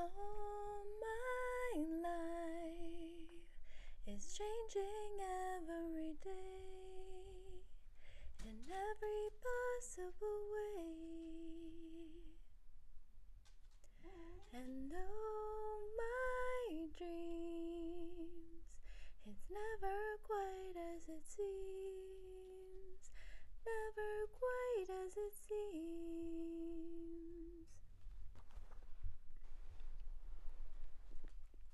Oh, my life is changing every day in every possible way. And oh, my dreams, it's never quite as it seems, never quite as it seems.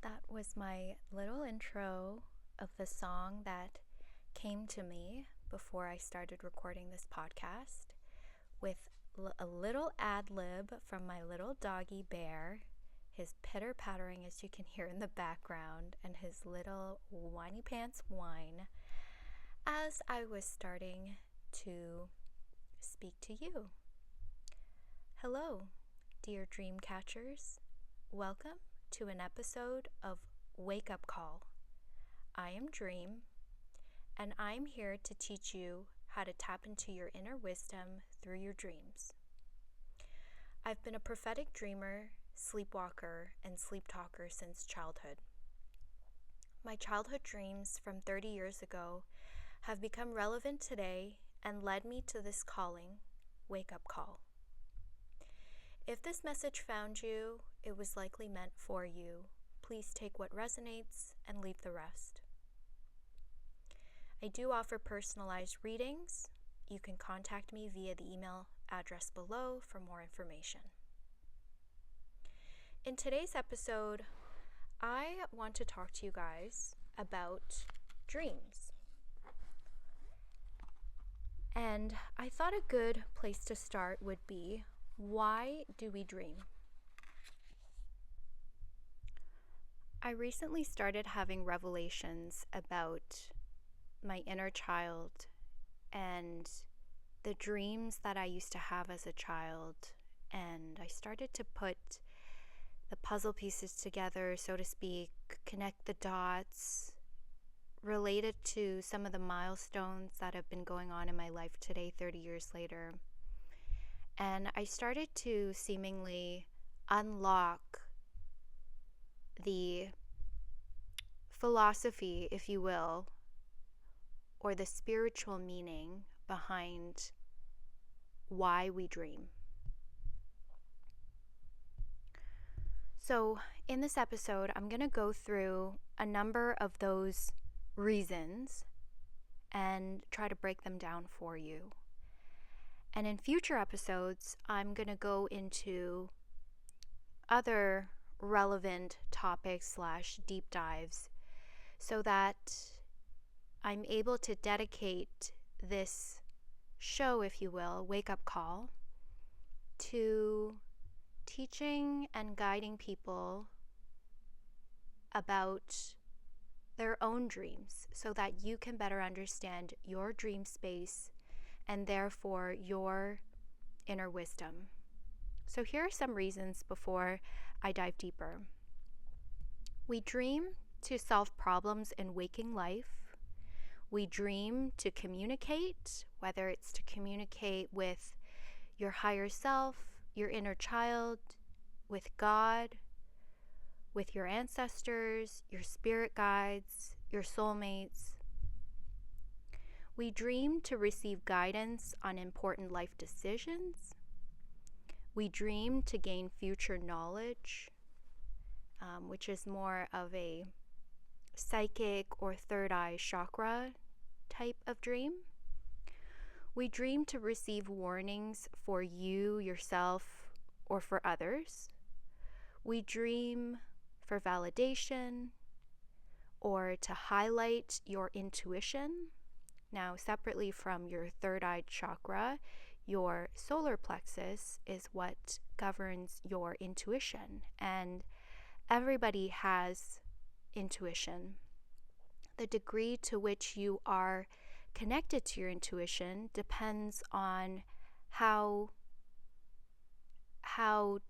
That was my little intro of the song that came to me before I started recording this podcast, with a little ad lib from my little doggy Bear, his pitter pattering as you can hear in the background, and his little whiny pants whine as I was starting to speak to you. Hello, dear dream catchers. Welcome to an episode of Wake Up Call. I am Dream, and I'm here to teach you how to tap into your inner wisdom through your dreams. I've been a prophetic dreamer, sleepwalker, and sleep talker since childhood. My childhood dreams from 30 years ago have become relevant today and led me to this calling, Wake Up Call. If this message found you, it was likely meant for you. Please take what resonates and leave the rest. I do offer personalized readings. You can contact me via the email address below for more information. In today's episode, I want to talk to you guys about dreams. And I thought a good place to start would be, why do we dream? I recently started having revelations about my inner child and the dreams that I used to have as a child, and I started to put the puzzle pieces together, so to speak, connect the dots related to some of the milestones that have been going on in my life today, 30 years later. And I started to seemingly unlock the philosophy, if you will, or the spiritual meaning behind why we dream. So, in this episode, I'm going to go through a number of those reasons and try to break them down for you. And in future episodes, I'm going to go into other relevant topics / deep dives so that I'm able to dedicate this show, if you will, Wake Up Call, to teaching and guiding people about their own dreams so that you can better understand your dream space and therefore your inner wisdom. So here are some reasons before I dive deeper. We dream to solve problems in waking life. We dream to communicate, whether it's to communicate with your higher self, your inner child, with God, with your ancestors, your spirit guides, your soulmates. We dream to receive guidance on important life decisions. We dream to gain future knowledge, which is more of a psychic or third eye chakra type of dream. We dream to receive warnings for you, yourself, or for others. We dream for validation or to highlight your intuition. Now, separately from your third eye chakra, your solar plexus is what governs your intuition, and everybody has intuition. The degree to which you are connected to your intuition depends on how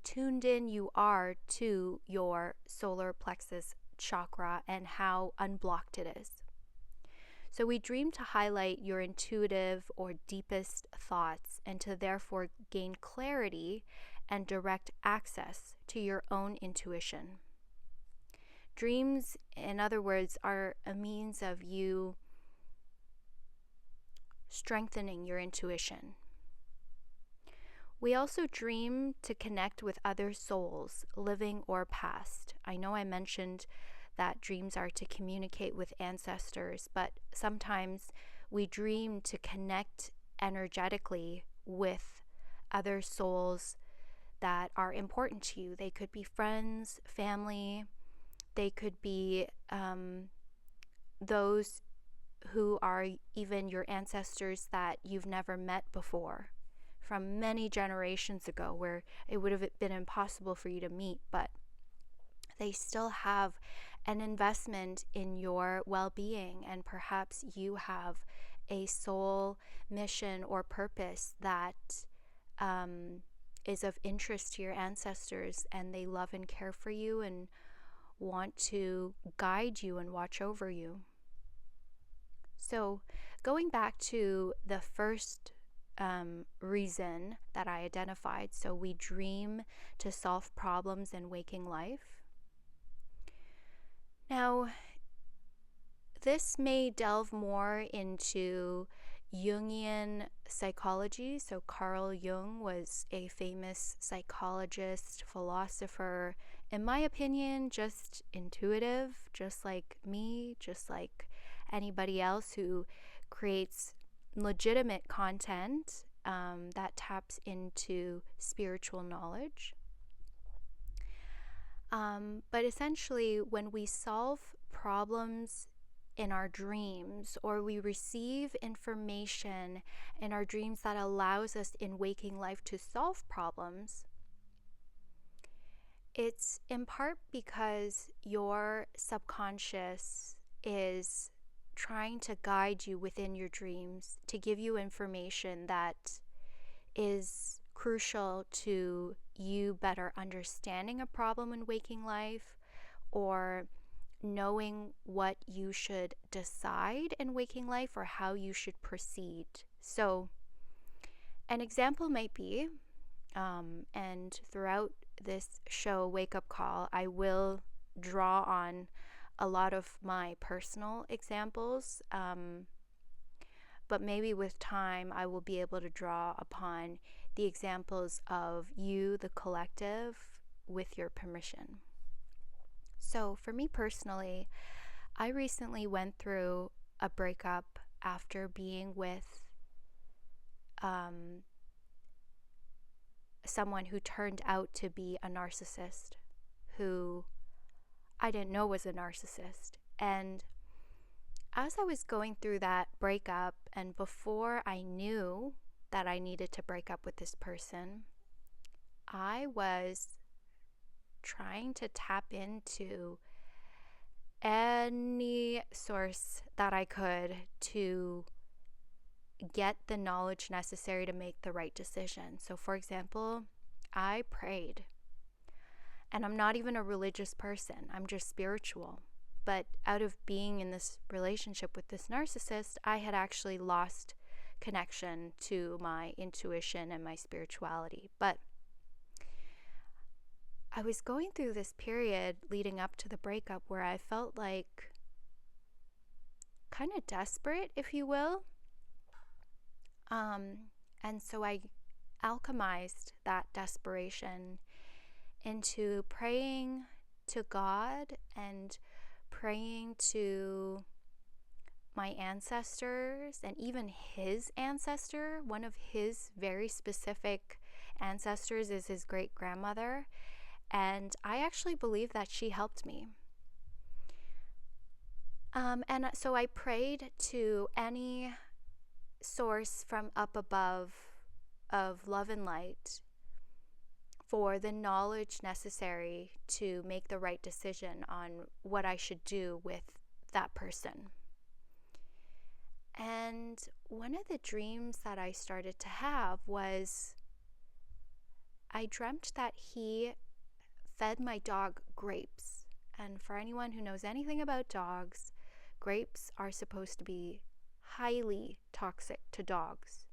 tuned in you are to your solar plexus chakra and how unblocked it is. So we dream to highlight your intuitive or deepest thoughts and to therefore gain clarity and direct access to your own intuition. Dreams, in other words, are a means of you strengthening your intuition. We also dream to connect with other souls, living or past. I know I mentioned that dreams are to communicate with ancestors, but sometimes we dream to connect energetically with other souls that are important to you. They could be friends, family, they could be those who are even your ancestors that you've never met before from many generations ago, where it would have been impossible for you to meet, but they still have an investment in your well-being, and perhaps you have a soul mission or purpose that is of interest to your ancestors, and they love and care for you and want to guide you and watch over you. So going back to the first reason that I identified, so we dream to solve problems in waking life. Now, this may delve more into Jungian psychology. So Carl Jung was a famous psychologist, philosopher, in my opinion, just intuitive, just like me, just like anybody else who creates legitimate content that taps into spiritual knowledge. But essentially, when we solve problems in our dreams, or we receive information in our dreams that allows us in waking life to solve problems, it's in part because your subconscious is trying to guide you within your dreams to give you information that is crucial to you better understanding a problem in waking life, or knowing what you should decide in waking life, or how you should proceed. So an example might be, and throughout this show, Wake Up Call, I will draw on a lot of my personal examples, but maybe with time I will be able to draw upon the examples of you, the collective, with your permission. So for me personally, I recently went through a breakup after being with someone who turned out to be a narcissist, who I didn't know was a narcissist. And as I was going through that breakup, and before I knew that I needed to break up with this person, I was trying to tap into any source that I could to get the knowledge necessary to make the right decision. So for example, I prayed. And I'm not even a religious person, I'm just spiritual. But out of being in this relationship with this narcissist, I had actually lost connection to my intuition and my spirituality. But I was going through this period leading up to the breakup where I felt like kind of desperate, if you will. And so I alchemized that desperation into praying to God and praying to my ancestors, and even his ancestor. One of his very specific ancestors is his great-grandmother, and I actually believe that she helped me. And so I prayed to any source from up above of love and light for the knowledge necessary to make the right decision on what I should do with that person. And one of the dreams that I started to have was I dreamt that he fed my dog grapes. And for anyone who knows anything about dogs, grapes are supposed to be highly toxic to dogs.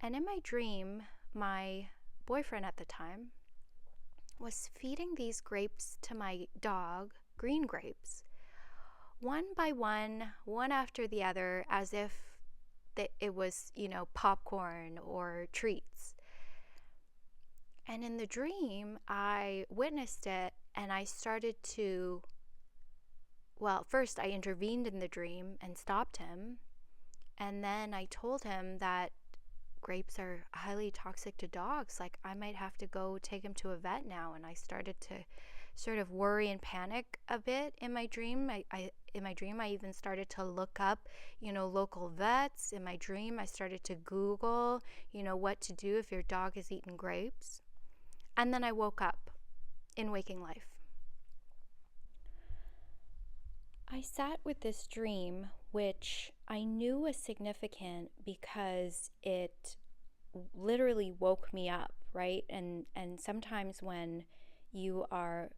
And in my dream, my boyfriend at the time was feeding these grapes to my dog, green grapes, one by one after the other, as if it was, popcorn or treats. And in the dream, I witnessed it, and I started to, well, first I intervened in the dream and stopped him. And then I told him that grapes are highly toxic to dogs. Like, I might have to go take him to a vet now. And I started to sort of worry and panic a bit in my dream. In my dream, I even started to look up, local vets. In my dream, I started to Google, what to do if your dog is eating grapes. And then I woke up in waking life. I sat with this dream, which I knew was significant because it literally woke me up, right? And sometimes when you are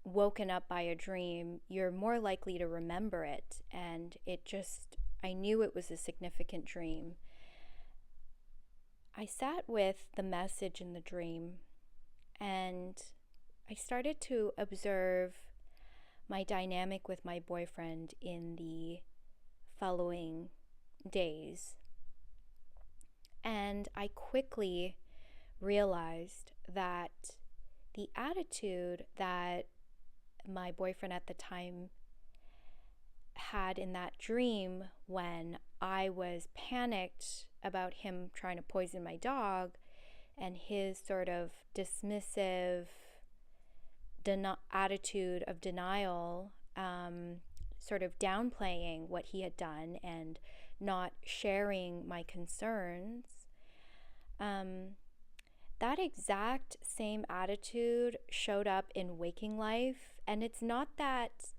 woken up by a dream, you're more likely to remember it. And I knew it was a significant dream. I sat with the message in the dream, and I started to observe my dynamic with my boyfriend in the following days. And I quickly realized that the attitude that my boyfriend at the time had in that dream, when I was panicked about him trying to poison my dog, and his sort of dismissive attitude of denial, sort of downplaying what he had done and not sharing my concerns, that exact same attitude showed up in waking life. And it's not that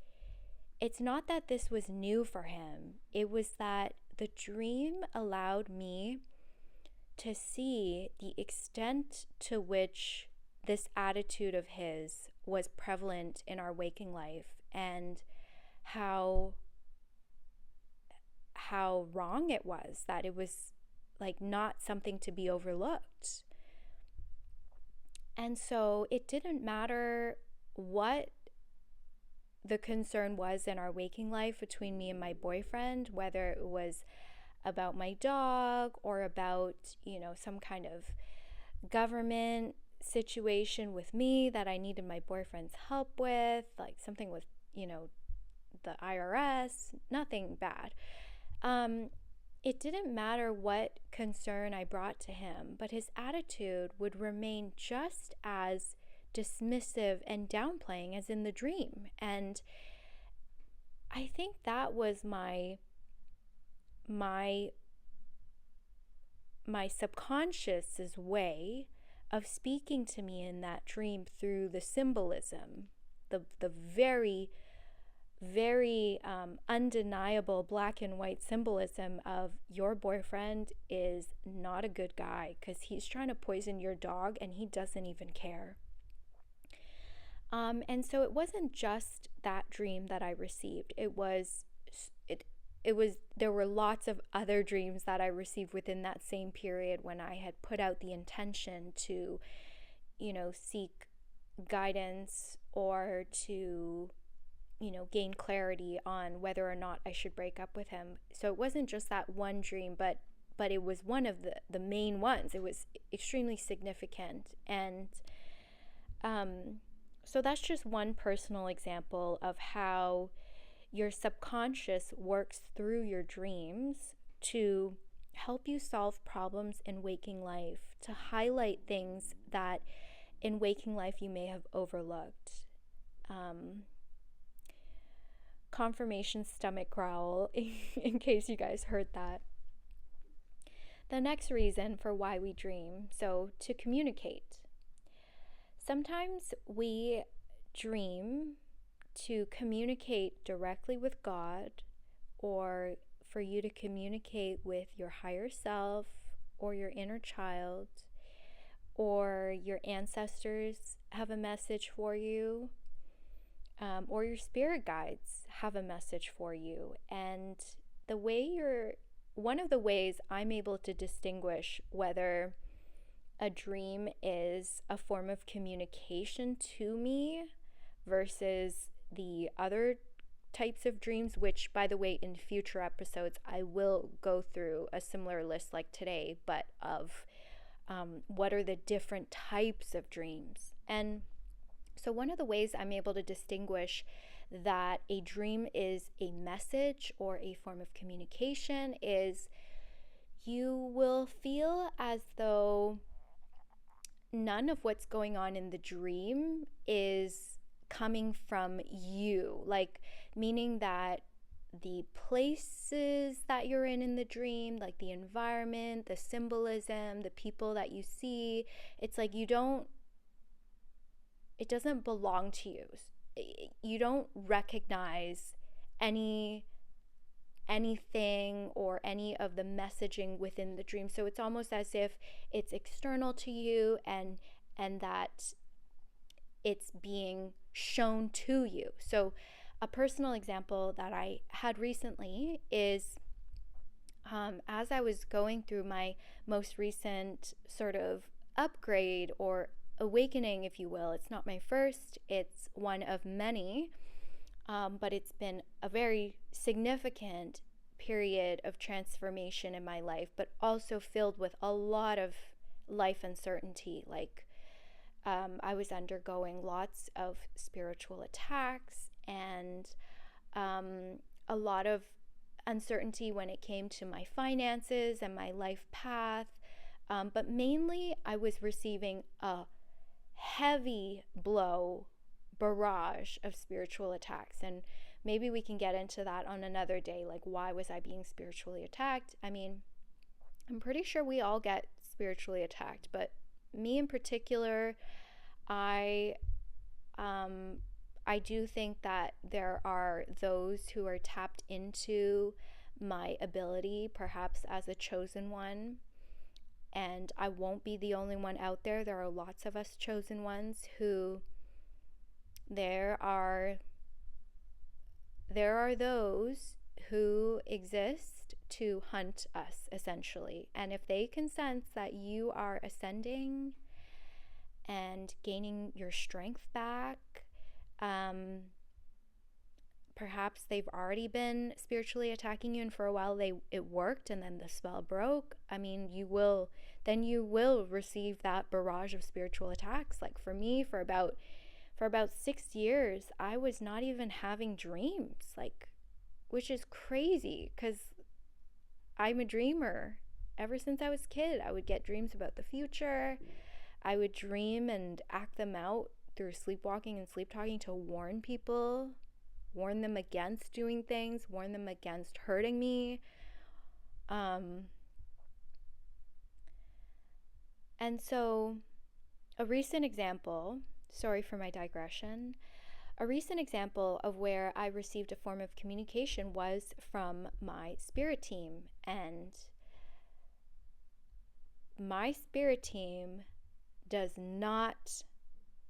this was new for him. It was that the dream allowed me to see the extent to which this attitude of his was prevalent in our waking life, and how wrong it was, that it was like not something to be overlooked. And so it didn't matter what the concern was in our waking life between me and my boyfriend, whether it was about my dog or about, some kind of government situation with me that I needed my boyfriend's help with, like something with, the IRS, nothing bad. It didn't matter what concern I brought to him, but his attitude would remain just as dismissive and downplaying as in the dream. And I think that was my subconscious's way of speaking to me in that dream through the symbolism, the very, very undeniable black and white symbolism of your boyfriend is not a good guy because he's trying to poison your dog and he doesn't even care. And so it wasn't just that dream that I received. There were lots of other dreams that I received within that same period when I had put out the intention to, seek guidance or to, gain clarity on whether or not I should break up with him. So it wasn't just that one dream, but it was one of the main ones. It was extremely significant. And so that's just one personal example of how your subconscious works through your dreams to help you solve problems in waking life, to highlight things that in waking life you may have overlooked. Confirmation stomach growl, in case you guys heard that. The next reason for why we dream, so to communicate. Sometimes we dream to communicate directly with God, or for you to communicate with your higher self or your inner child, or your ancestors have a message for you, or your spirit guides have a message for you. And one of the ways I'm able to distinguish whether a dream is a form of communication to me versus the other types of dreams, which, by the way, in future episodes, I will go through a similar list like today, but of what are the different types of dreams. And so, one of the ways I'm able to distinguish that a dream is a message or a form of communication is you will feel as though none of what's going on in the dream is coming from you, like meaning that the places that you're in the dream, like the environment, the symbolism, the people that you see, it's like it doesn't belong to you. You don't recognize anything or any of the messaging within the dream. So it's almost as if it's external to you and that it's being shown to you. So a personal example that I had recently is as I was going through my most recent sort of upgrade or awakening, if you will. It's not my first, it's one of many, but it's been a very significant period of transformation in my life, but also filled with a lot of life uncertainty. Like I was undergoing lots of spiritual attacks and a lot of uncertainty when it came to my finances and my life path. But mainly, I was receiving a heavy barrage of spiritual attacks. And maybe we can get into that on another day. Like, why was I being spiritually attacked? I mean, I'm pretty sure we all get spiritually attacked, but me in particular, I do think that there are those who are tapped into my ability, perhaps as a chosen one. And I won't be the only one out there. There are lots of us chosen ones who there are those who exist to hunt us, essentially. And if they can sense that you are ascending and gaining your strength back, perhaps they've already been spiritually attacking you, and for a while it worked, and then the spell broke. I mean, you will receive that barrage of spiritual attacks. Like for me, for about 6 years, I was not even having dreams, like, which is crazy because I'm a dreamer. Ever since I was a kid, I would get dreams about the future. I would dream and act them out through sleepwalking and sleep talking to warn people, warn them against doing things, warn them against hurting me. And so a recent example, sorry for my digression, a recent example of where I received a form of communication was from my spirit team. And my spirit team does not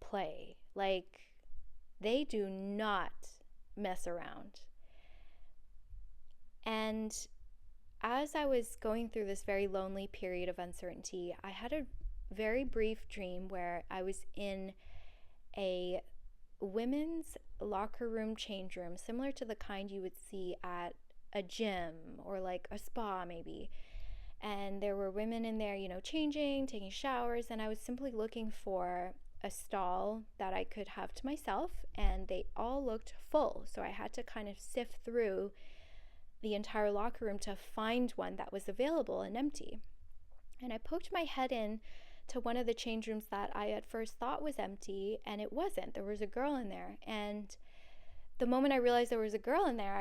play. Like, they do not mess around. And as I was going through this very lonely period of uncertainty, I had a very brief dream where I was in a women's locker room change room, similar to the kind you would see at a gym or like a spa maybe. And there were women in there, changing, taking showers, and I was simply looking for a stall that I could have to myself, and they all looked full. So I had to kind of sift through the entire locker room to find one that was available and empty. And I poked my head in to one of the change rooms that I at first thought was empty, and it wasn't. There was a girl in there. And the moment I realized there was a girl in there,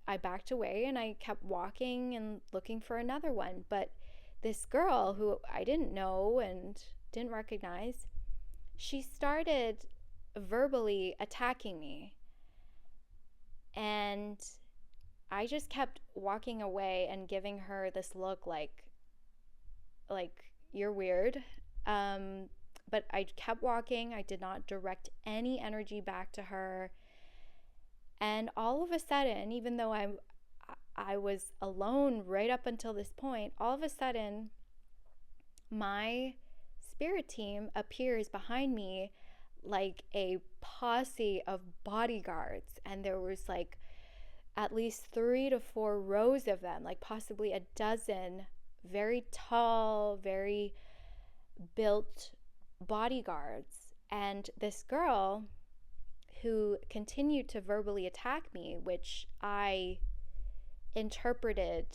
I backed away and I kept walking and looking for another one. But this girl who I didn't know and didn't recognize, she started verbally attacking me. And I just kept walking away and giving her this look like you're weird. But I kept walking. I did not direct any energy back to her. And all of a sudden, even though I was alone right up until this point, all of a sudden, my spirit team appears behind me like a posse of bodyguards, and there was like at least 3 to 4 rows of them, like possibly a dozen very tall, very built bodyguards. And this girl who continued to verbally attack me, which I interpreted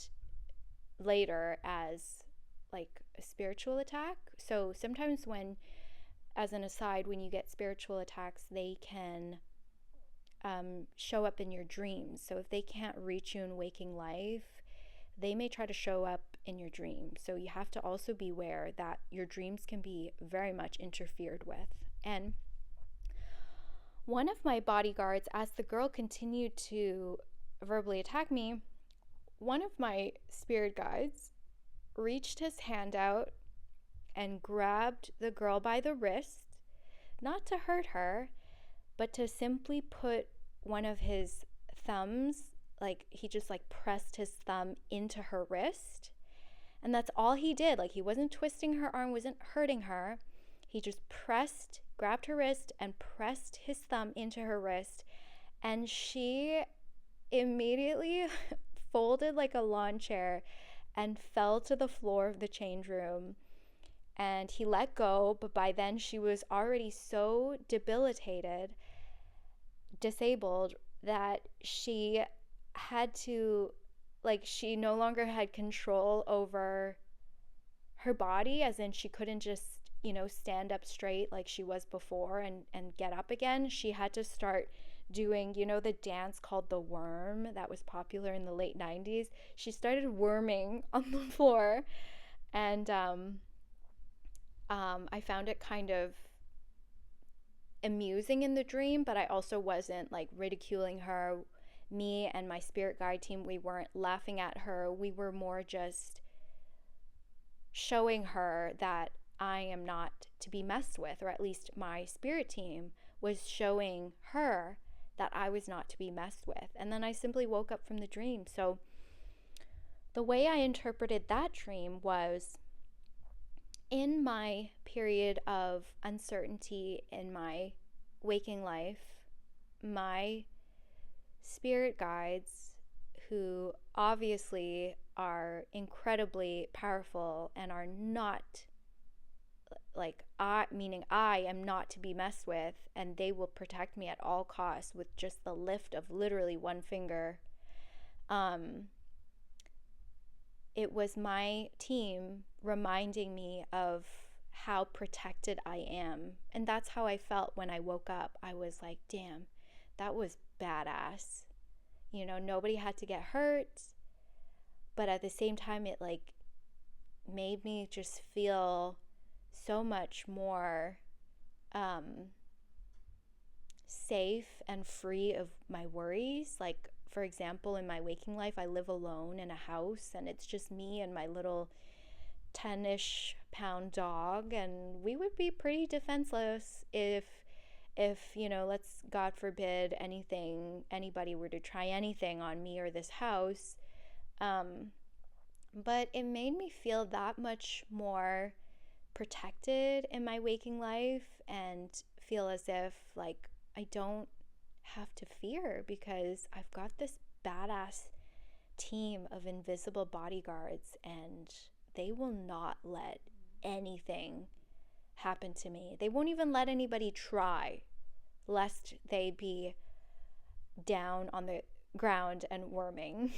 later as like a spiritual attack. So sometimes when, as an aside, when you get spiritual attacks, they can show up in your dreams. So if they can't reach you in waking life, they may try to show up in your dreams. So you have to also be aware that your dreams can be very much interfered with. And one of my bodyguards, as the girl continued to verbally attack me, one of my spirit guides reached his hand out and grabbed the girl by the wrist, not to hurt her, but to simply put one of his thumbs, like he just like pressed his thumb into her wrist. And that's all he did. Like he wasn't twisting her arm, wasn't hurting her. He just grabbed her wrist and pressed his thumb into her wrist. And she immediately folded like a lawn chair and fell to the floor of the change room. And he let go, but by then she was already so disabled, that she had to, like, she no longer had control over her body, as in she couldn't just, stand up straight like she was before and get up again. She had to start doing, the dance called the worm that was popular in the late 90s. She started worming on the floor, and I found it kind of amusing in the dream, but I also wasn't like ridiculing her. Me and my spirit guide team, we weren't laughing at her. We were more just showing her that I am not to be messed with, or at least my spirit team was showing her that I was not to be messed with. And then I simply woke up from the dream. So the way I interpreted that dream was, in my period of uncertainty in my waking life, my spirit guides, who obviously are incredibly powerful and are not like I am not to be messed with, and they will protect me at all costs with just the lift of literally one finger. It was my team reminding me of how protected I am. And that's how I felt when I woke up. I was like, damn, that was badass. Nobody had to get hurt. But at the same time, it like made me just feel so much more safe and free of my worries. Like, for example, in my waking life, I live alone in a house, and it's just me and my little 10-ish pound dog, and we would be pretty defenseless if let's God forbid anybody were to try anything on me or this house. But it made me feel that much more protected in my waking life, and feel as if like I don't have to fear, because I've got this badass team of invisible bodyguards, and they will not let anything happen to me. They won't even let anybody try, lest they be down on the ground and worming.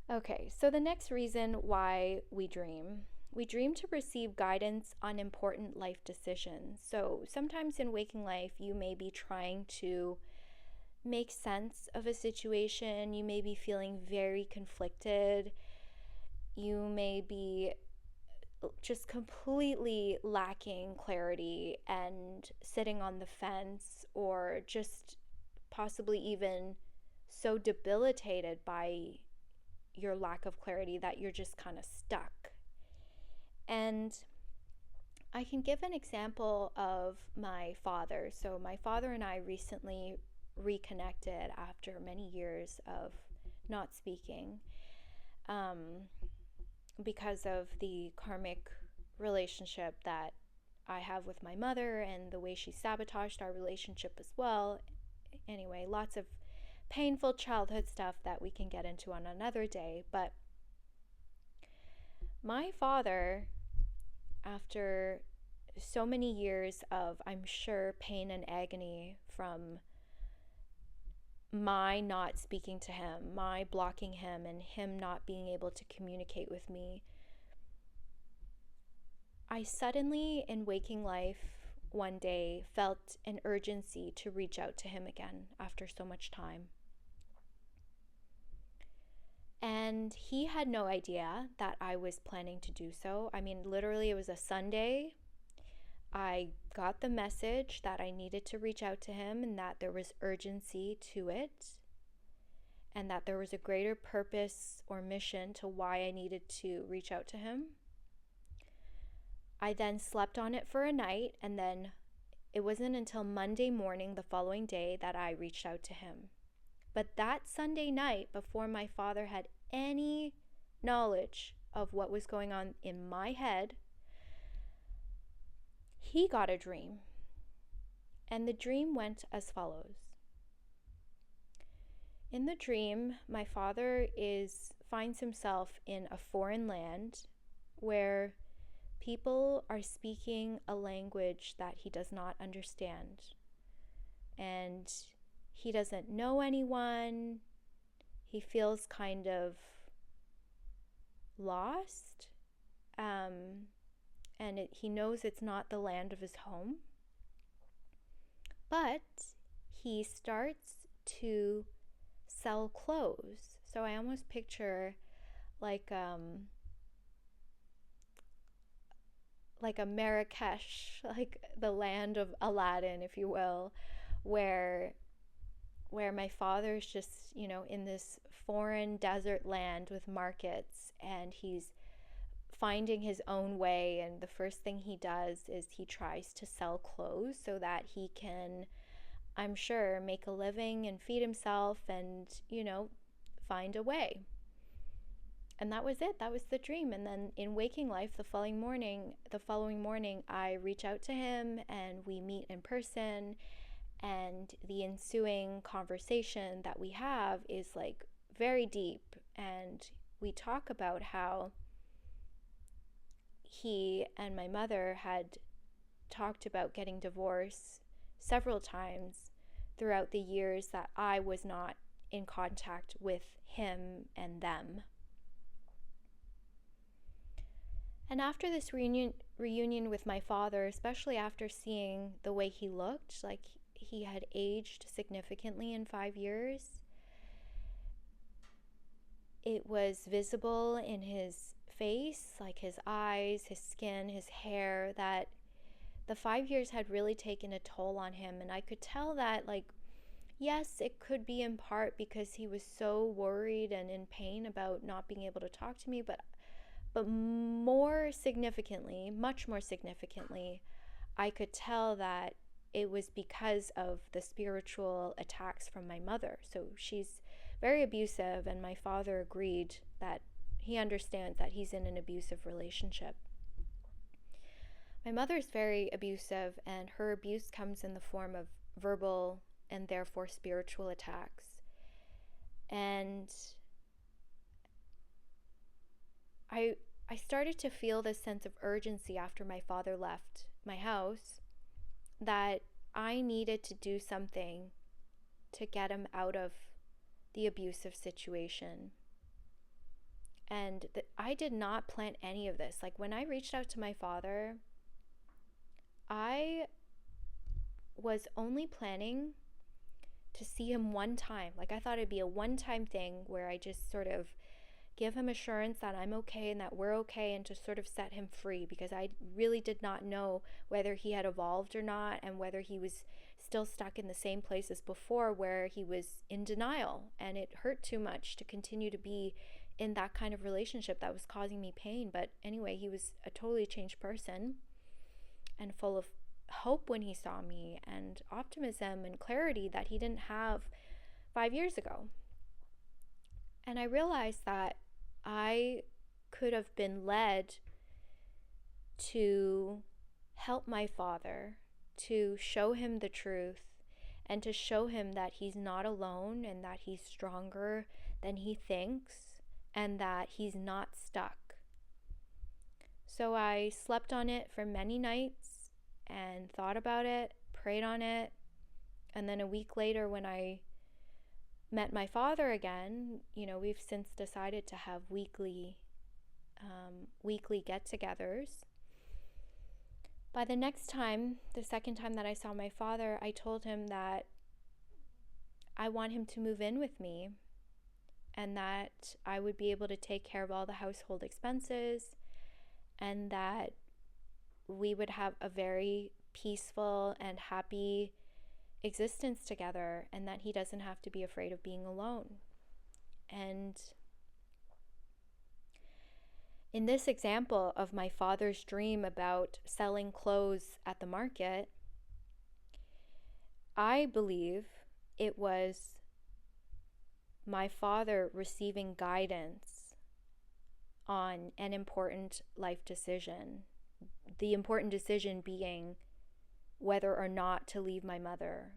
Okay, so the next reason why we dream to receive guidance on important life decisions. So sometimes in waking life, you may be trying to make sense of a situation. You may be feeling very conflicted. You may be just completely lacking clarity and sitting on the fence, or just possibly even so debilitated by your lack of clarity that you're just kind of stuck. And I can give an example of my father. So my father and I recently reconnected after many years of not speaking, because of the karmic relationship that I have with my mother and the way she sabotaged our relationship as well. Anyway, lots of painful childhood stuff that we can get into on another day. But my father, after so many years of, I'm sure, pain and agony from my not speaking to him, my blocking him, and him not being able to communicate with me, I suddenly, in waking life one day, felt an urgency to reach out to him again after so much time. And he had no idea that I was planning to do so. I mean, literally, it was a Sunday. I got the message that I needed to reach out to him and that there was urgency to it, and that there was a greater purpose or mission to why I needed to reach out to him. I then slept on it for a night, and then it wasn't until Monday morning the following day that I reached out to him. But that Sunday night, before my father had any knowledge of what was going on in my head, he got a dream. And the dream went as follows. In the dream, my father finds himself in a foreign land where people are speaking a language that he does not understand. And he doesn't know anyone. He feels kind of lost. He knows it's not the land of his home. But he starts to sell clothes. So I almost picture like a Marrakesh, like the land of Aladdin, if you will, where my father's just, in this foreign desert land with markets, and he's finding his own way. And the first thing he does is he tries to sell clothes so that he can, I'm sure, make a living and feed himself and, find a way. And that was it. That was the dream. And then in waking life, the following morning, I reach out to him and we meet in person. And the ensuing conversation that we have is like very deep. And we talk about how he and my mother had talked about getting divorced several times throughout the years that I was not in contact with him and them. And after this reunion with my father, especially after seeing the way he looked, like he had aged significantly in 5 years, it was visible in his face, like his eyes, his skin, his hair, that the 5 years had really taken a toll on him. And I could tell that, like, yes, it could be in part because he was so worried and in pain about not being able to talk to me, but more significantly, much more significantly, I could tell that it was because of the spiritual attacks from my mother. So she's very abusive, and my father agreed that he understands that he's in an abusive relationship. My mother's very abusive, and her abuse comes in the form of verbal and therefore spiritual attacks. And I started to feel this sense of urgency after my father left my house, that I needed to do something to get him out of the abusive situation. And I did not plan any of this. Like, when I reached out to my father, I was only planning to see him one time. Like, I thought it'd be a one-time thing where I just sort of give him assurance that I'm okay and that we're okay, and to sort of set him free, because I really did not know whether he had evolved or not, and whether he was still stuck in the same place as before, where he was in denial, and it hurt too much to continue to be in that kind of relationship that was causing me pain. But anyway, he was a totally changed person and full of hope when he saw me, and optimism and clarity that he didn't have 5 years ago. And I realized that I could have been led to help my father, to show him the truth, and to show him that he's not alone and that he's stronger than he thinks and that he's not stuck. So I slept on it for many nights and thought about it, prayed on it, and then a week later when I met my father again, we've since decided to have weekly get-togethers. By the second time that I saw my father, I told him that I want him to move in with me and that I would be able to take care of all the household expenses and that we would have a very peaceful and happy existence together and that he doesn't have to be afraid of being alone. And in this example of my father's dream about selling clothes at the market, I believe it was my father receiving guidance on an important life decision. The important decision being whether or not to leave my mother.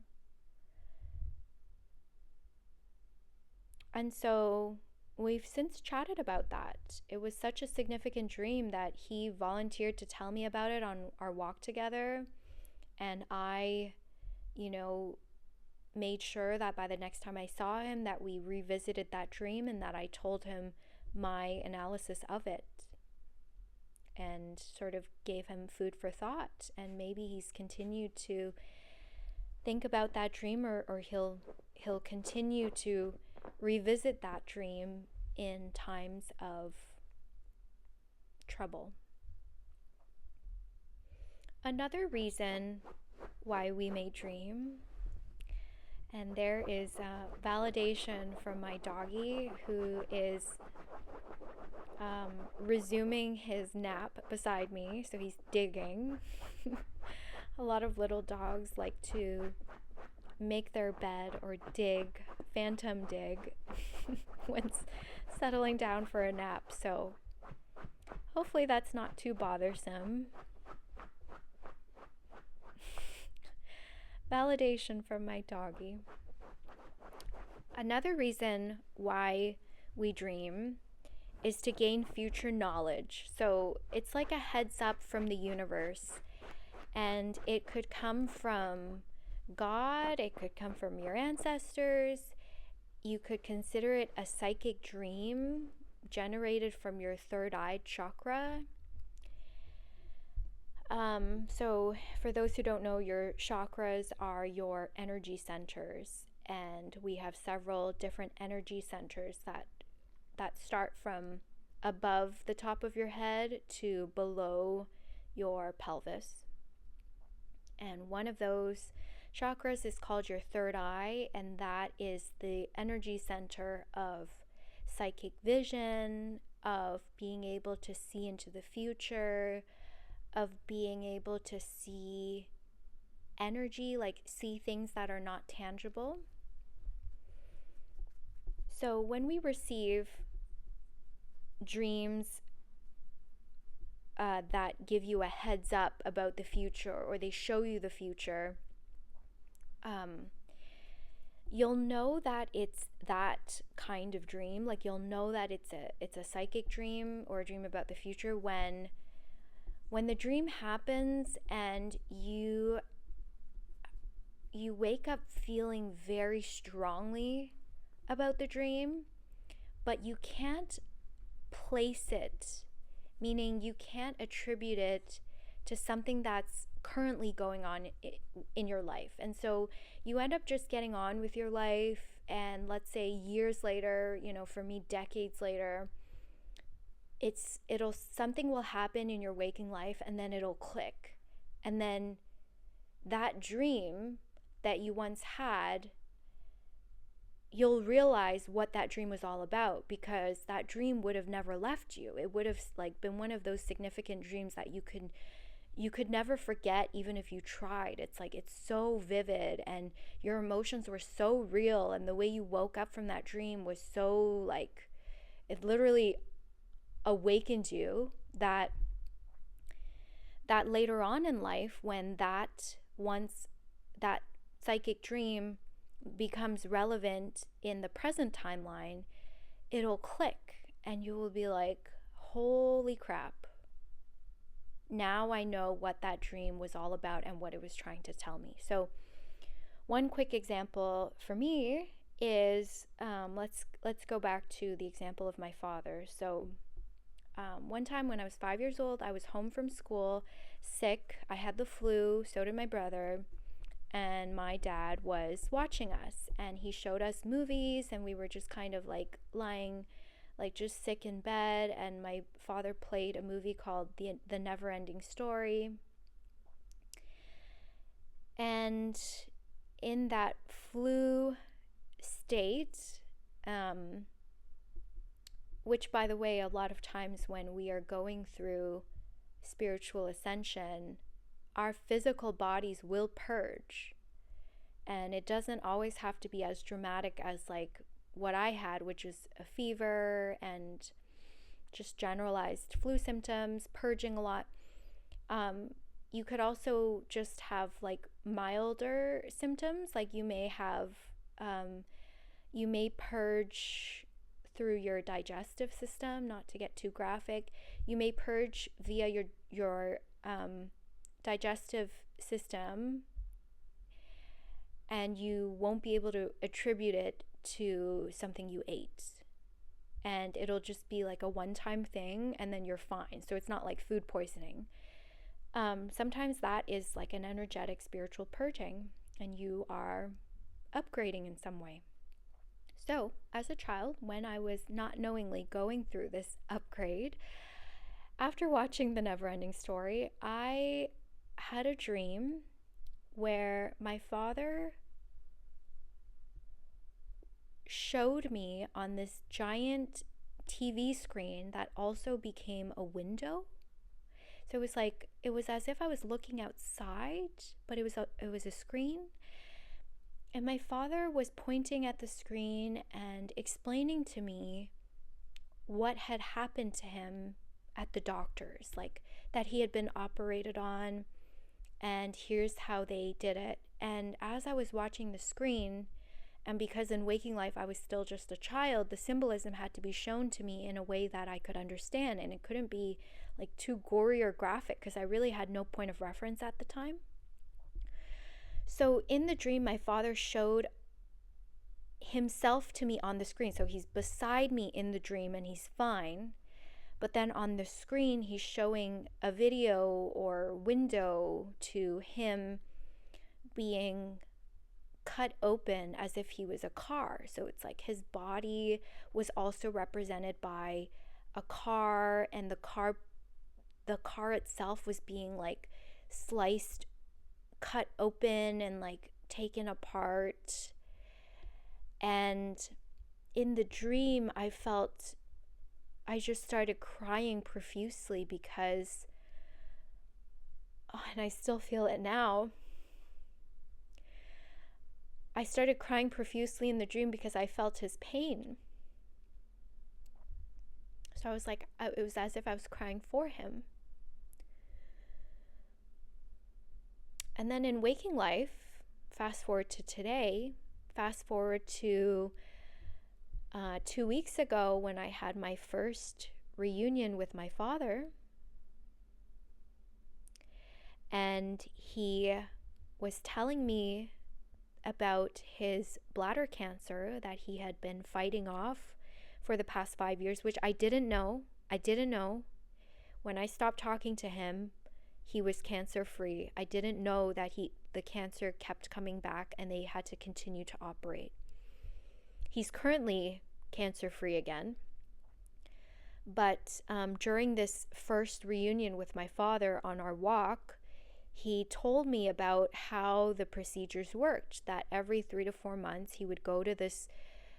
And so we've since chatted about that. It was such a significant dream that he volunteered to tell me about it on our walk together. And I, made sure that by the next time I saw him that we revisited that dream and that I told him my analysis of it and sort of gave him food for thought. And maybe he's continued to think about that dream or he'll continue to revisit that dream in times of trouble. Another reason why we may dream, and there is validation from my doggy who is resuming his nap beside me, so he's digging. A lot of little dogs like to make their bed or phantom dig when settling down for a nap, so hopefully that's not too bothersome. Validation from my doggy. Another reason why we dream is to gain future knowledge. So it's like a heads up from the universe, and it could come from God, it could come from your ancestors. You could consider it a psychic dream generated from your third eye chakra. So for those who don't know, your chakras are your energy centers, and we have several different energy centers that start from above the top of your head to below your pelvis. And one of those chakras is called your third eye, and that is the energy center of psychic vision, of being able to see into the future, of being able to see energy, like see things that are not tangible. So when we receive dreams that give you a heads up about the future, or they show you the future, you'll know that it's that kind of dream. Like you'll know that it's a psychic dream or a dream about the future when the dream happens and you wake up feeling very strongly about the dream, but you can't place it, meaning you can't attribute it to something that's currently going on in your life. And so you end up just getting on with your life, and let's say years later, for me decades later, something will happen in your waking life, and then it'll click, and then that dream that you once had, you'll realize what that dream was all about, because that dream would have never left you. It would have been one of those significant dreams that you could never forget, even if you tried. It's so vivid, and your emotions were so real, and the way you woke up from that dream was so it literally awakened you, that that later on in life, when once that psychic dream becomes relevant in the present timeline, it'll click and you will be like, holy crap. Now I know what that dream was all about and what it was trying to tell me. So one quick example for me is, let's go back to the example of my father. So one time when I was 5 years old, I was home from school, sick. I had the flu, so did my brother, and my dad was watching us, and he showed us movies, and we were just kind of like lying, like just sick in bed, and my father played a movie called The Never-Ending Story. And in that flu state, which, by the way, a lot of times when we are going through spiritual ascension, our physical bodies will purge. And it doesn't always have to be as dramatic as like what I had, which is a fever and just generalized flu symptoms, purging a lot. You could also just have like milder symptoms, like you may purge through your digestive system, not to get too graphic. You may purge via your digestive system, and you won't be able to attribute it to something you ate. And it'll just be like a one-time thing, and then you're fine. So it's not like food poisoning. Sometimes that is like an energetic spiritual purging, and you are upgrading in some way. So as a child, when I was not knowingly going through this upgrade, after watching The Never-Ending Story, I had a dream where my father showed me on this giant TV screen that also became a window. So it was as if I was looking outside, but it was a screen. And my father was pointing at the screen and explaining to me what had happened to him at the doctors, like that he had been operated on, and here's how they did it. And as I was watching the screen, and because in waking life I was still just a child, the symbolism had to be shown to me in a way that I could understand, and it couldn't be like too gory or graphic because I really had no point of reference at the time. So in the dream, my father showed himself to me on the screen. So he's beside me in the dream and he's fine. But then on the screen, he's showing a video or window to him being cut open as if he was a car. So it's like his body was also represented by a car, and the car itself was being like sliced, cut open, and like taken apart. And in the dream, I just started crying profusely because, and I still feel it now, I started crying profusely in the dream because I felt his pain. So I was like, it was as if I was crying for him. And then in waking life, fast forward to today, fast forward to 2 weeks ago when I had my first reunion with my father. And he was telling me about his bladder cancer that he had been fighting off for the past 5 years, which I didn't know. When I stopped talking to him, he was cancer-free. I didn't know that the cancer kept coming back and they had to continue to operate. He's currently cancer-free again. But during this first reunion with my father on our walk, he told me about how the procedures worked, that every 3 to 4 months he would go to this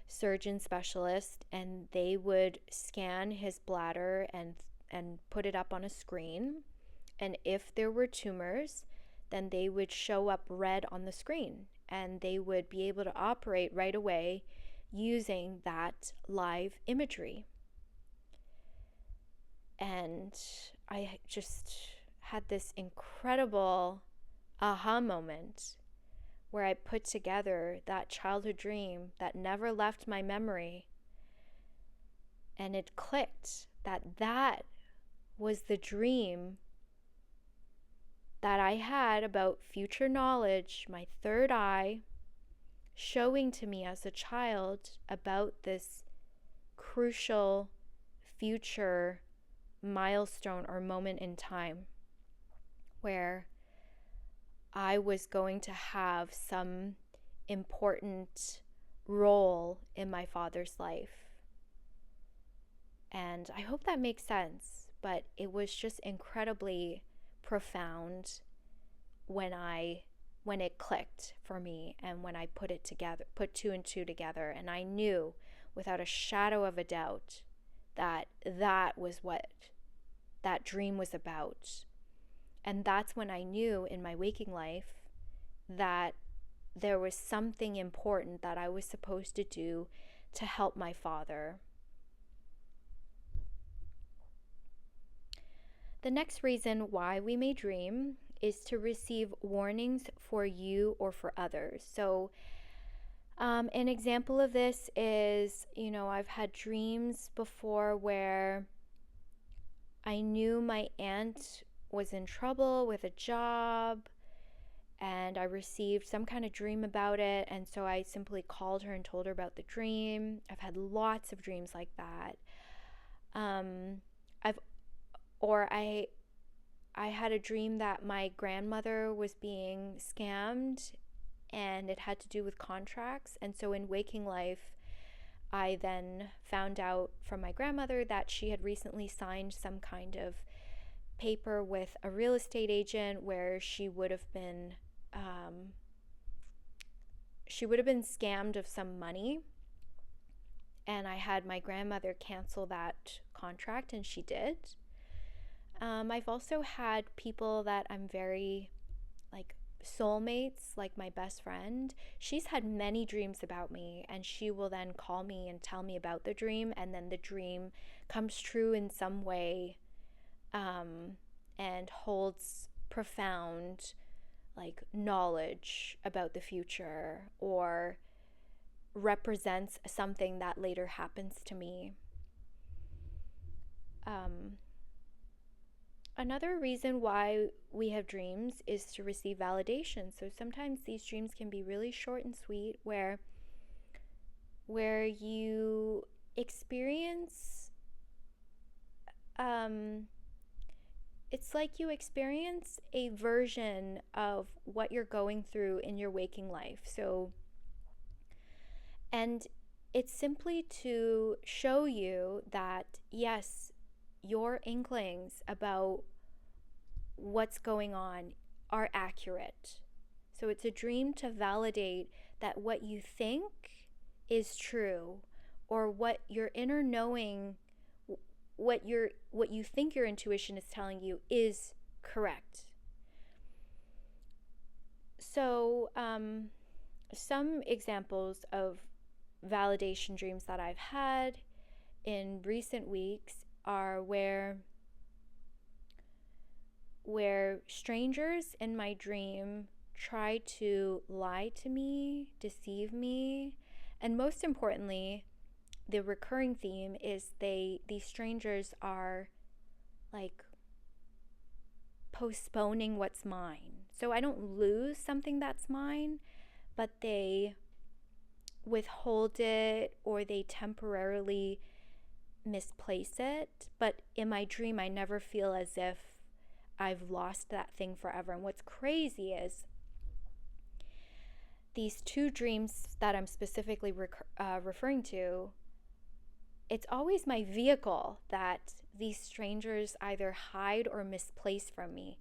surgeon specialist and they would scan his bladder and put it up on a screen. And if there were tumors, then they would show up red on the screen and they would be able to operate right away using that live imagery. And I just had this incredible aha moment where I put together that childhood dream that never left my memory. And it clicked that that was the dream that I had about future knowledge, my third eye showing to me as a child about this crucial future milestone or moment in time where I was going to have some important role in my father's life. And I hope that makes sense, but it was just incredibly profound when it clicked for me, and when I put two and two together, and I knew without a shadow of a doubt that that was what that dream was about. And that's when I knew in my waking life that there was something important that I was supposed to do to help my father. The next reason why we may dream is to receive warnings for you or for others. So an example of this is, I've had dreams before where I knew my aunt was in trouble with a job, and I received some kind of dream about it, and so I simply called her and told her about the dream. I've had lots of dreams like that. I had a dream that my grandmother was being scammed, and it had to do with contracts. And so in waking life, I then found out from my grandmother that she had recently signed some kind of paper with a real estate agent where she would have been scammed of some money. And I had my grandmother cancel that contract, and she did. I've also had people that I'm very soulmates, like my best friend. She's had many dreams about me, and she will then call me and tell me about the dream, and then the dream comes true in some way, and holds profound knowledge about the future, or represents something that later happens to me. Another reason why we have dreams is to receive validation. So sometimes these dreams can be really short and sweet, where you experience, it's like you experience a version of what you're going through in your waking life. So, and it's simply to show you that, yes, your inklings about what's going on are accurate. So it's a dream to validate that what you think is true, or what your inner knowing, what you think your intuition is telling you is correct. So some examples of validation dreams that I've had in recent weeks are where strangers in my dream try to lie to me, deceive me, and most importantly, the recurring theme is these strangers are postponing what's mine. So I don't lose something that's mine, but they withhold it, or they temporarily misplace it. But in my dream, I never feel as if I've lost that thing forever. And what's crazy is these two dreams that I'm specifically referring to, it's always my vehicle that these strangers either hide or misplace from me.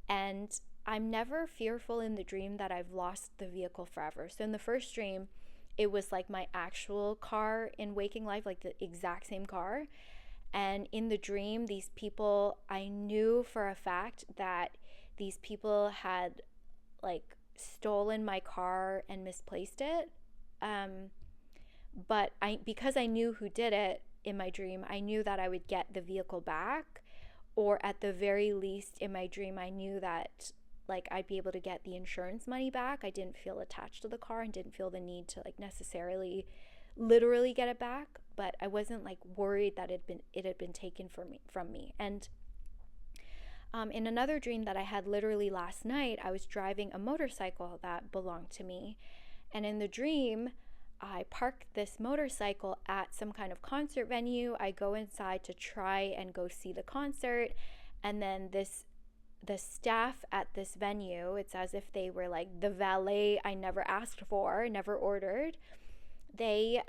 And I'm never fearful in the dream that I've lost the vehicle forever. So in the first dream, it was like my actual car in waking life, like the exact same car. And in the dream, these people, I knew for a fact that these people had stolen my car and misplaced it. But because I knew who did it in my dream, I knew that I would get the vehicle back, or at the very least in my dream, I knew that like I'd be able to get the insurance money back. I didn't feel attached to the car and didn't feel the need to like necessarily literally get it back, but I wasn't like worried that it had been taken from me. And in another dream that I had literally last night, I was driving a motorcycle that belonged to me, and in the dream I parked this motorcycle at some kind of concert venue. I go inside to try and go see the concert, and then the staff at this venue, it's as if they were like the valet I never asked for, never ordered. They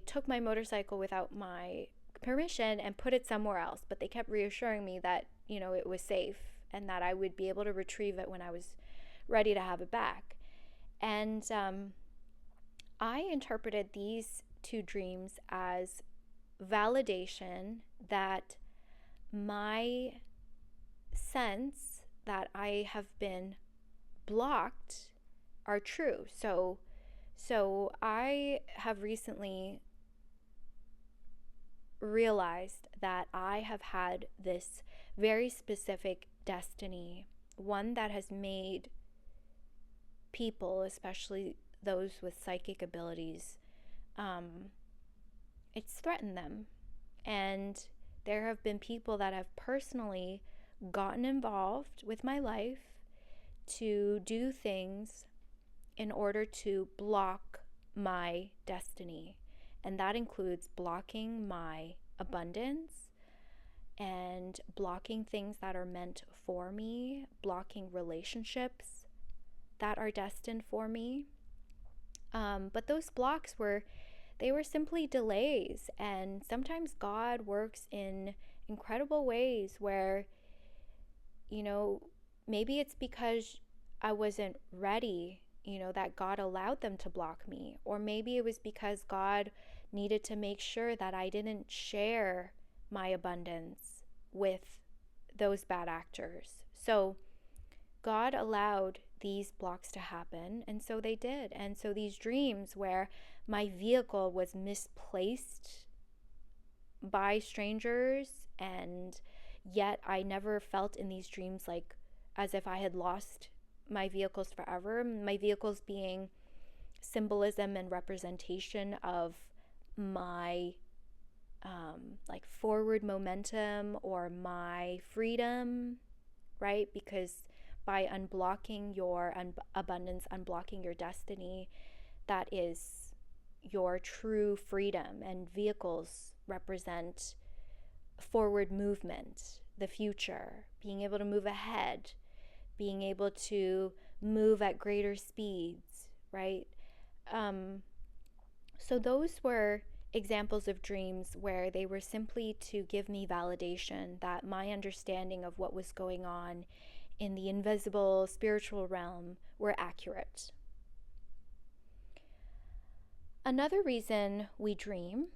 took my motorcycle without my permission and put it somewhere else, but they kept reassuring me that, it was safe and that I would be able to retrieve it when I was ready to have it back. And I interpreted these two dreams as validation that my sense that I have been blocked are true. So I have recently realized that I have had this very specific destiny, one that has made people, especially those with psychic abilities, it's threatened them. And there have been people that have personally gotten involved with my life to do things in order to block my destiny. And that includes blocking my abundance and blocking things that are meant for me, blocking relationships that are destined for me. But those blocks were simply delays. And sometimes God works in incredible ways where, maybe it's because I wasn't ready, that God allowed them to block me. Or maybe it was because God needed to make sure that I didn't share my abundance with those bad actors. So God allowed these blocks to happen, and so they did. And so these dreams where my vehicle was misplaced by strangers, and yet I never felt in these dreams like as if I had lost my vehicles forever. My vehicles being symbolism and representation of my like forward momentum or my freedom, right? Because by unblocking your abundance, unblocking your destiny, that is your true freedom. And vehicles represent forward movement, the future, being able to move ahead, being able to move at greater speeds, right? So those were examples of dreams where they were simply to give me validation that my understanding of what was going on in the invisible spiritual realm were accurate. Another reason we dream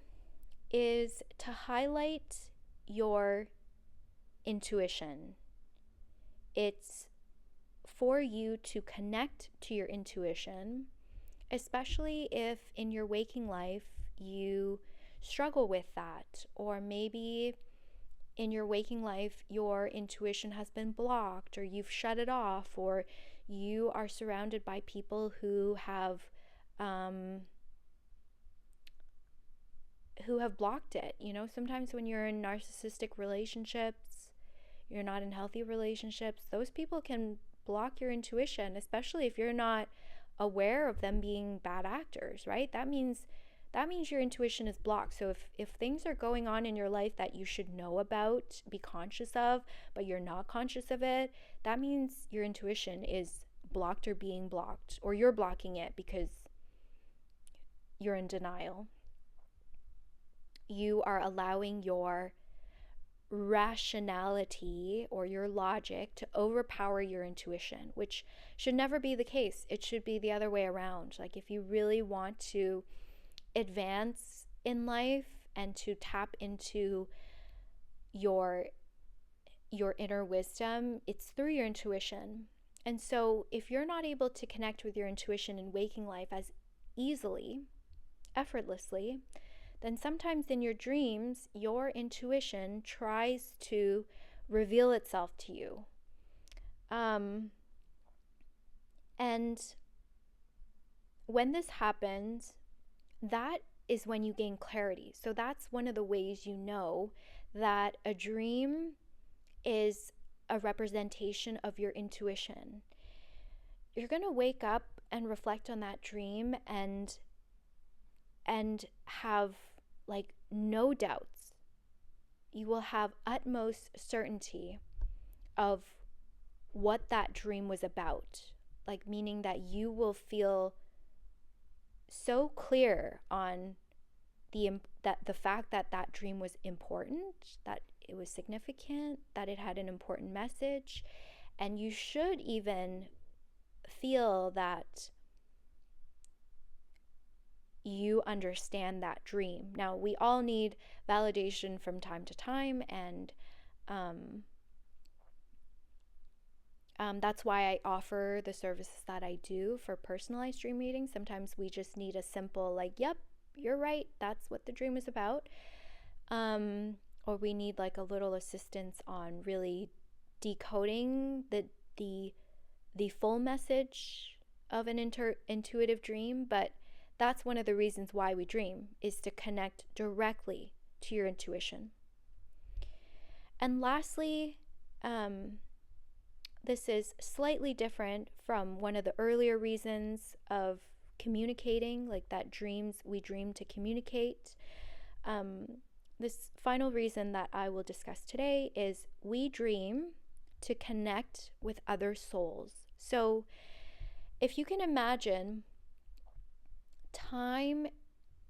is to highlight your intuition. It's for you to connect to your intuition, especially if in your waking life you struggle with that, or maybe in your waking life your intuition has been blocked, or you've shut it off, or you are surrounded by people who have blocked it. Sometimes when you're in narcissistic relationships, you're not in healthy relationships, those people can block your intuition, especially if you're not aware of them being bad actors, right? That means your intuition is blocked. So if things are going on in your life that you should know about, be conscious of, but you're not conscious of it, that means your intuition is blocked or being blocked, or you're blocking it because you're in denial. You are allowing your rationality or your logic to overpower your intuition, which should never be the case. It should be the other way around. Like, if you really want to advance in life and to tap into your inner wisdom, it's through your intuition. And so if you're not able to connect with your intuition in waking life as easily, effortlessly, then sometimes in your dreams, your intuition tries to reveal itself to you. And when this happens, that is when you gain clarity. So that's one of the ways you know that a dream is a representation of your intuition. You're going to wake up and reflect on that dream and have like no doubts. You will have utmost certainty of what that dream was about, like meaning that you will feel so clear on the fact that that dream was important, that it was significant, that it had an important message, and you should even feel that you understand that dream. Now, we all need validation from time to time, and that's why I offer the services that I do for personalized dream readings. Sometimes we just need a simple, like, yep, you're right, that's what the dream is about. Or we need like a little assistance on really decoding the full message of an intuitive dream. But that's one of the reasons why we dream, is to connect directly to your intuition. And lastly, this is slightly different from one of the earlier reasons of communicating, like that we dream to communicate. This final reason that I will discuss today is we dream to connect with other souls. So if you can imagine time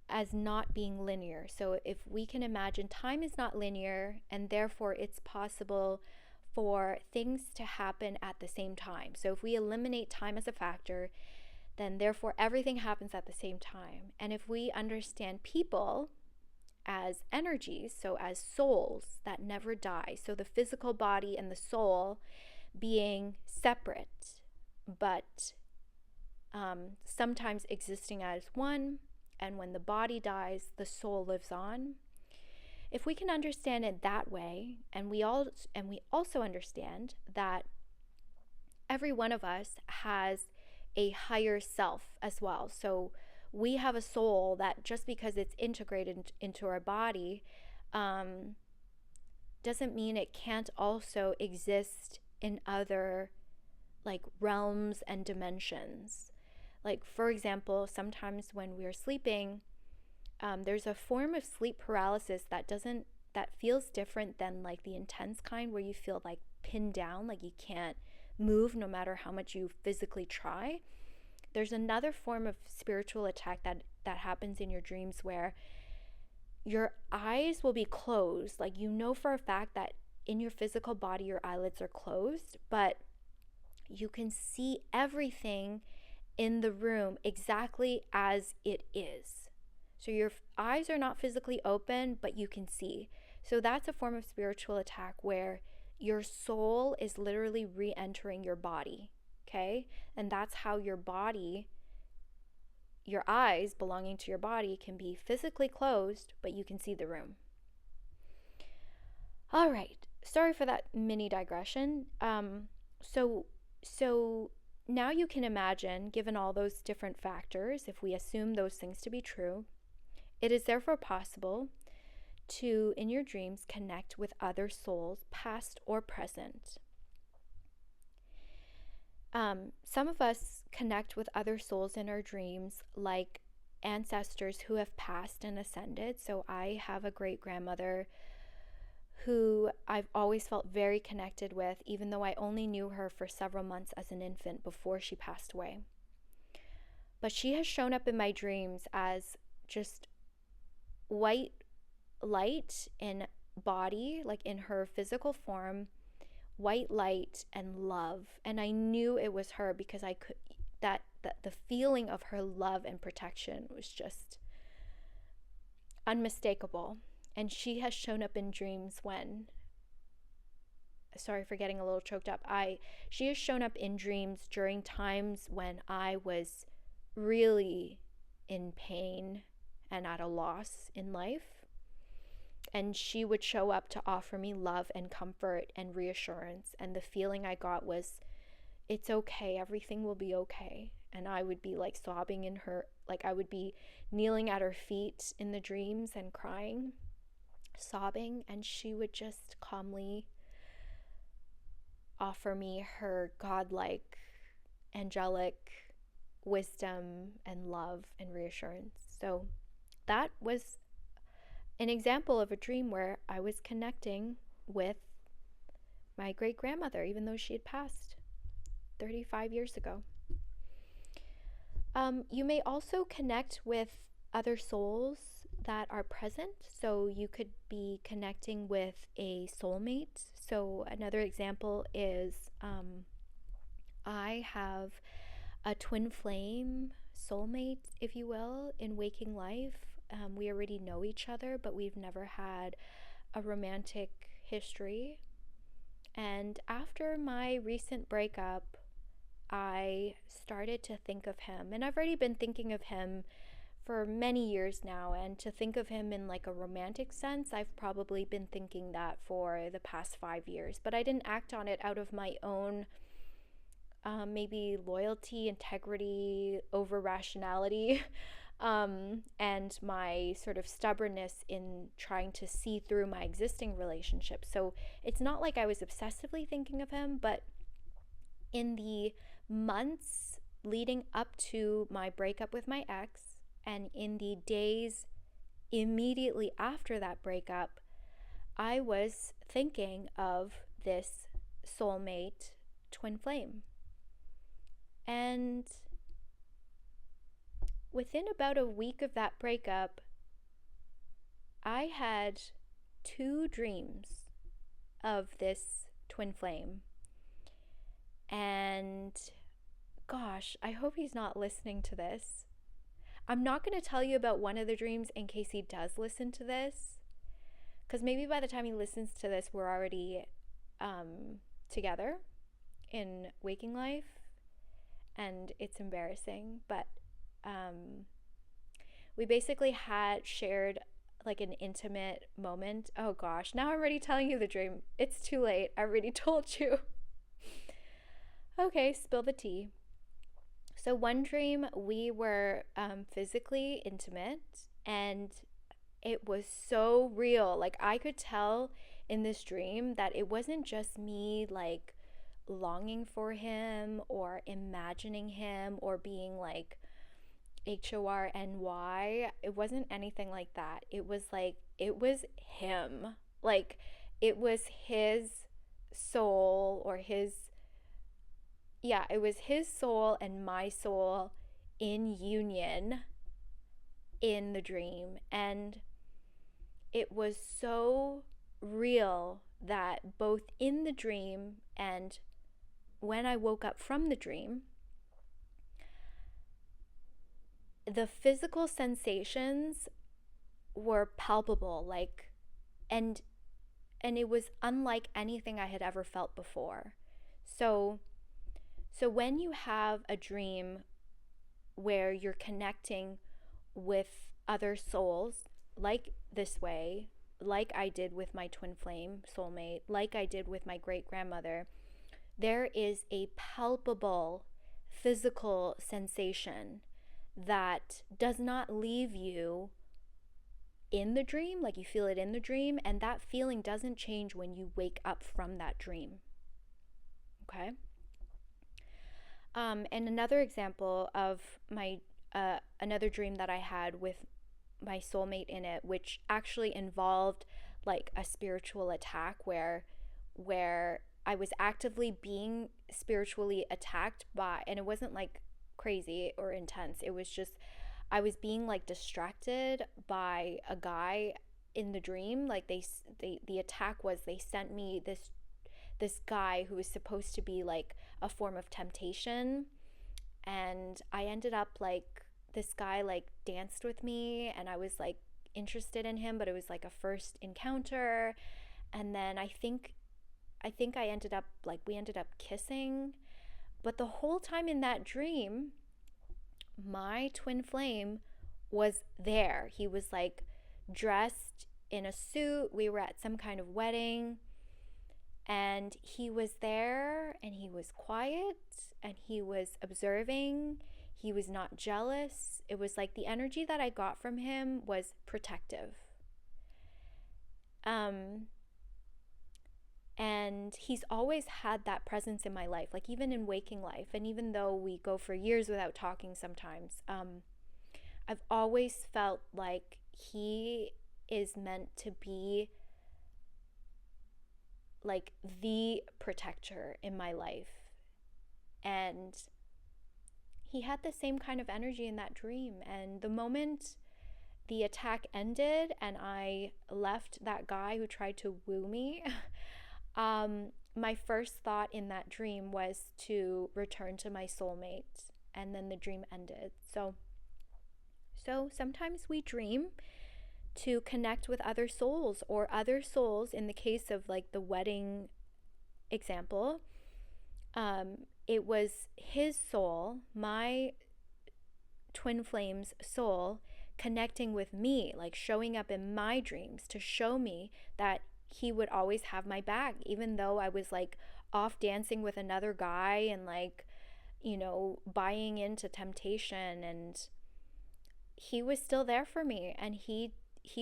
as not being linear. So if we can imagine time is not linear, and therefore it's possible for things to happen at the same time. So if we eliminate time as a factor, then therefore everything happens at the same time. And if we understand people as energies, so as souls that never die, so the physical body and the soul being separate, but sometimes existing as one, and when the body dies, the soul lives on. If we can understand it that way, and we also understand that every one of us has a higher self as well. So we have a soul that, just because it's integrated into our body, doesn't mean it can't also exist in other like realms and dimensions. Like, for example, sometimes when we're sleeping, there's a form of sleep paralysis that feels different than like the intense kind, where you feel like pinned down, like you can't move no matter how much you physically try. There's another form of spiritual attack that happens in your dreams, where your eyes will be closed. Like, you know for a fact that in your physical body your eyelids are closed, but you can see everything in the room exactly as it is. So your eyes are not physically open, but you can see. So that's a form of spiritual attack, where your soul is literally re-entering your body, okay? And that's how your body, your eyes belonging to your body, can be physically closed, but you can see the room. All right, sorry for that mini digression. So now you can imagine, given all those different factors, if we assume those things to be true, it is therefore possible to, in your dreams, connect with other souls, past or present. Some of us connect with other souls in our dreams, like ancestors who have passed and ascended. So I have a great-grandmother who I've always felt very connected with, even though I only knew her for several months as an infant before she passed away. But she has shown up in my dreams as just white light in body, like in her physical form, white light and love. And I knew it was her because I could, that the feeling of her love and protection was just unmistakable. And she has shown up in dreams when, sorry for getting a little choked up, she has shown up in dreams during times when I was really in pain and at a loss in life. And she would show up to offer me love and comfort and reassurance. And the feeling I got was, it's okay, everything will be okay. And I would be like sobbing in her, like I would be kneeling at her feet in the dreams and crying, sobbing, and she would just calmly offer me her godlike, angelic wisdom and love and reassurance. So that was an example of a dream where I was connecting with my great grandmother, even though she had passed 35 years ago. You may also connect with other souls that are present. So you could be connecting with a soulmate. So another example is I have a twin flame soulmate, if you will, in waking life. We already know each other, but we've never had a romantic history. And after my recent breakup, I started to think of him, and I've already been thinking of him for many years now. And to think of him in like a romantic sense, I've probably been thinking that for the past 5 years, but I didn't act on it out of my own maybe loyalty, integrity, over rationality, and my sort of stubbornness in trying to see through my existing relationship. So it's not like I was obsessively thinking of him, but in the months leading up to my breakup with my ex, and in the days immediately after that breakup, I was thinking of this soulmate twin flame. And within about a week of that breakup, I had 2 dreams of this twin flame. And gosh, I hope he's not listening to this. I'm not going to tell you about one of the dreams in case he does listen to this, because maybe by the time he listens to this, we're already together in waking life, and it's embarrassing. But we basically had shared like an intimate moment. Oh gosh, now I'm already telling you the dream. It's too late. I already told you. Okay, spill the tea. So one dream, we were physically intimate, and it was so real. Like I could tell in this dream that it wasn't just me like longing for him or imagining him or being like HORNY. It wasn't anything like that. It was like, it was him. Like it was his soul, or it was his soul and my soul in union in the dream. And it was so real that both in the dream and when I woke up from the dream, the physical sensations were palpable, like, and it was unlike anything I had ever felt before. So when you have a dream where you're connecting with other souls, like this way, like I did with my twin flame soulmate, like I did with my great grandmother, there is a palpable physical sensation that does not leave you in the dream, like you feel it in the dream, and that feeling doesn't change when you wake up from that dream. Okay? And another example of my another dream that I had with my soulmate in it, which actually involved like a spiritual attack where I was actively being spiritually attacked by, and it wasn't like crazy or intense. It was just I was being like distracted by a guy in the dream. Like the attack was they sent me this guy who was supposed to be like a form of temptation, and I ended up like this guy like danced with me, and I was like interested in him, but it was like a first encounter. And then I think I ended up like we ended up kissing, but the whole time in that dream my twin flame was there. He was like dressed in a suit. We were at some kind of wedding, and he was there, and he was quiet, and he was observing. He was not jealous. It was like the energy that I got from him was protective. And he's always had that presence in my life, like even in waking life. And even though we go for years without talking sometimes, I've always felt like he is meant to be like the protector in my life. And he had the same kind of energy in that dream. And the moment the attack ended and I left that guy who tried to woo me, my first thought in that dream was to return to my soulmate. And then the dream ended. So sometimes we dream to connect with other souls, or other souls in the case of like the wedding example. It was his soul, my twin flame's soul, connecting with me, like showing up in my dreams to show me that he would always have my back, even though I was like off dancing with another guy and like, buying into temptation. And he was still there for me, and he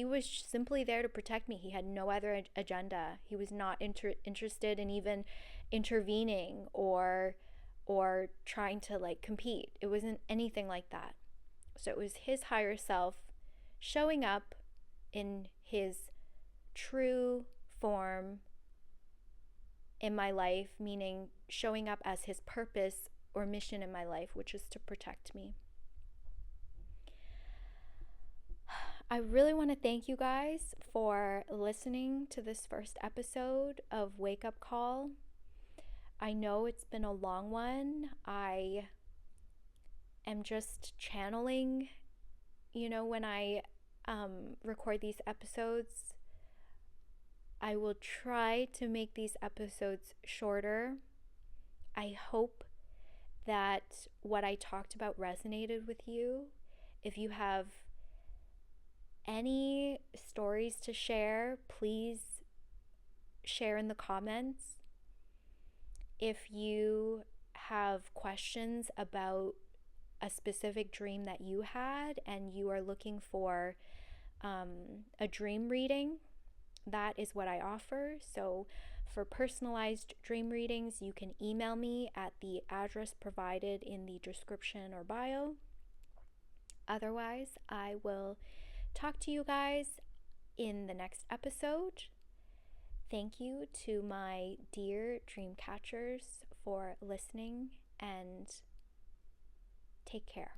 was simply there to protect me. He had no other agenda. He was not interested in even intervening or trying to like compete. It wasn't anything like that. So it was his higher self showing up in his true form in my life, meaning showing up as his purpose or mission in my life, which is to protect me. I really want to thank you guys for listening to this first episode of Wake Up Call. I know it's been a long one. I am just channeling, when I record these episodes. I will try to make these episodes shorter. I hope that what I talked about resonated with you. If you have any stories to share, please share in the comments. If you have questions about a specific dream that you had and you are looking for a dream reading, that is what I offer. So for personalized dream readings, you can email me at the address provided in the description or bio. Otherwise, I will talk to you guys in the next episode. Thank you to my dear dream catchers for listening, and take care.